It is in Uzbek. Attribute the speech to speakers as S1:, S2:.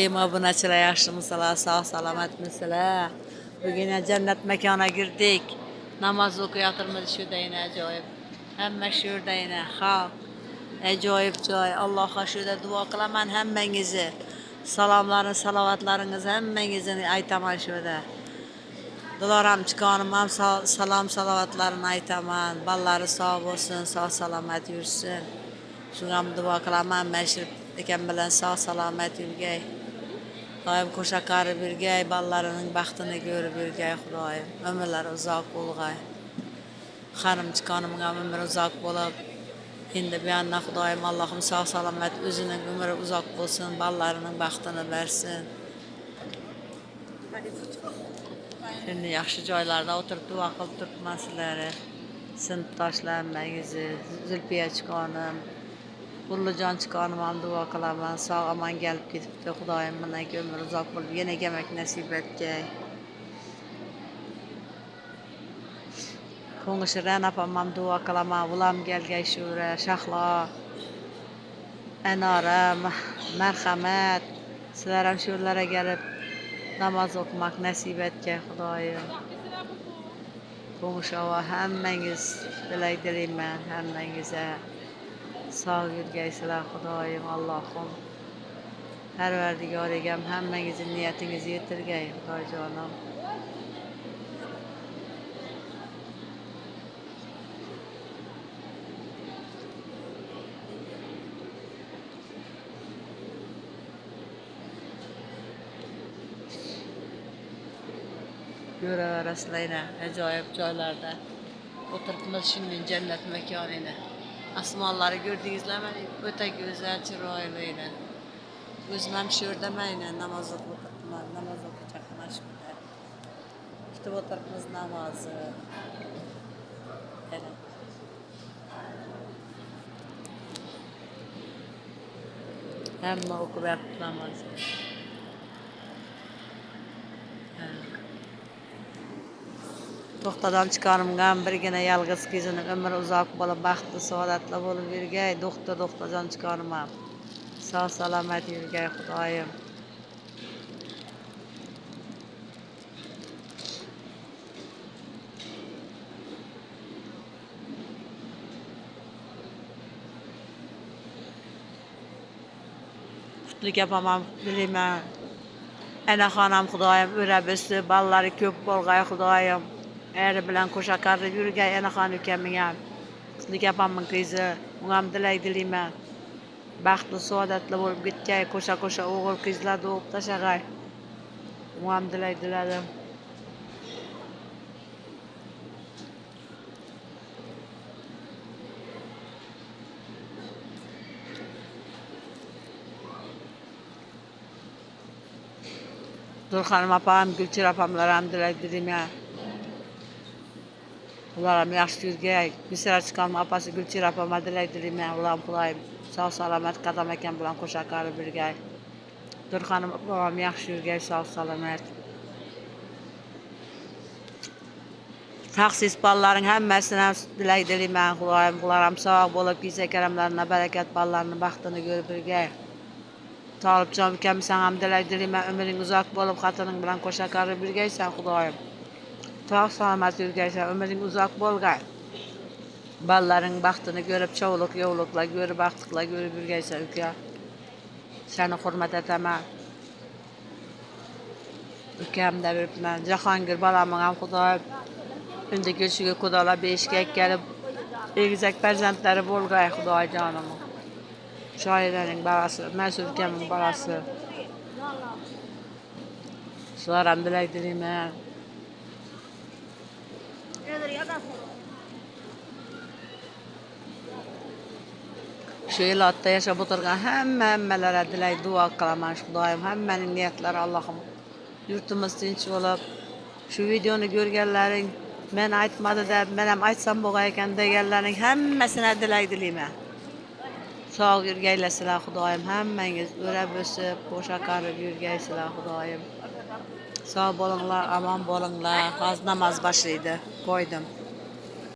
S1: Obunachilar yaxshimisizlar, sog' salomatmisizlar? Bugun jannat makoniga girdik. Namoz o'qiyotirmiz shu dayna ajoyib. Hamma shu dayna xalq. Ajoyib joy. Allohga shuda duo qilaman hammangizni. Salomlaringiz, salovatlaringiz hammangizni aytaman shuda. Diloram chikonim ham salom salovatlarini aytaman. Ballari sog' bo'lsin, sog' salomat yursin. Shunga ham duo qilaman. Mashir akam bilan sog' salomat yurgay. Doim qo'sha qarib yurgay, ballarının baxtini ko'rib yurgay Xudoyim. Ömürleri uzoq bo'lgay. Xanim chiqonimga ömür uzoq bo'lib, endi bu yandan Xudoyim Allohim sog' salomat o'zining umri uzoq bo'lsin, ballarının baxtini bersin. Şimdi yaxshi joylarda o'tirib duo qilib turibman sizlarga. Sinfdoshlaringizni, Zulfiya chiqonim, Qullujon chiqonim ham duo qilaman. Sog' omon kelib ketibdi. Xudoyim bundan umr uzoq bo'lib, yana kelmak nasib etgay. Ko'ngilshiran opam ham duo qilaman. Ulam kelgay Shura, Shahlo, Anora, marhamat. Sizlar ham shularga kelib namoz o'qimak nasib etgay Xudoyim. Ko'ngilshova hammangiz tilay dilayman, hammangizga. Sog' yurgaysizlar Xudoyim Allohim. Parvardigorim hammangizning niyatingizni yetirgay Xudojonim. Ko'raverasizlar, ajoyib joylarda o'tiribmiz şimdi jannat makonida. Osmonlari ko'rdingizlarmi? O'ta go'zal, chiroyli edi. O'zim ham shu yerda namoz o'qib o'tiribman. Namoz o'qiyapman shunda. Kutib o'tiribmiz namozni. Hamma o'qiyapti namozni. Doktordan chiqarimga birgina yolg'iz qizining umri uzoq bo'lib, baxtli saodatli bo'lib yurgay. Doktordan chiqarim ham sog' salomat yurgay Xudoyim. Qutlik opam ham dilayman. Anaxonam Xudoyim o'rab o'sdi, ballari ko'p bo'lgay Xudoyim. Eri bilan qo'sha qarib yurgay anaxon ukamning ham. Qutlik opamning qizi, unga ham dilayman. Baxtli saodatli bo'lib ketgay, qo'sha o'g'il qizlar doğup tashagay. Unga ham diladim. Durxonim opam, Gulchir opamlar ham dilayman. Ular ham yaxshi yurgay. Misra chiqqan opasi Gulchir opamga dilayman. Ular ham Xudoyim sog' salomat qadam akam bilan qo'sha qarib yurgay. Durxonim opam yaxshi yurgay, sog' salomat. Taxsis ballaring hammasini ham dilayman Xudoyim. Ular ham sog' bo'lib, kiysa karamlarına barakat ballarini baxtini ko'rib yurgay. Tolibjon ukam sen ham dilayman, umring uzoq bo'lib, xotining bilan qo'sha qarib yurgaysan Xudoyim. Sog' salomat yurgaysan, umring uzoq bo'lgay. Ballaring baxtini ko'rib, chovliq yo'vliqlar ko'rib, baxtliqlar ko'rib yurgaysan uka. Seni hurmat etaman. Ukam da biribman. Jahongir balamning ham Xudoyim unda ko'chiga Xudolar beshga kelib, egizak farzandlari bo'lgay Xudojonim. Shoiraning balasi, Mansur ukamning balasi. Shular ham dilayman. Shu yilotda yashab o'tirgan hammalarga dilay duo qilaman Xudoyim. Hammaning niyatlari Allohim yurtimiz tinch bo'lib, shu videoni ko'rganlaring men aytmadi deb, men ham aytsam bo'lgan ekan deganlarning hammasini dilayman. Sog' yurgaysizlar Xudoyim, hammangiz o'rab o'sib, qo'sha qarib yurgaysizlar Xudoyim. Sog' bo'linglar, omon bo'linglar. Hozir namoz boshlaydi. Qo'ydim.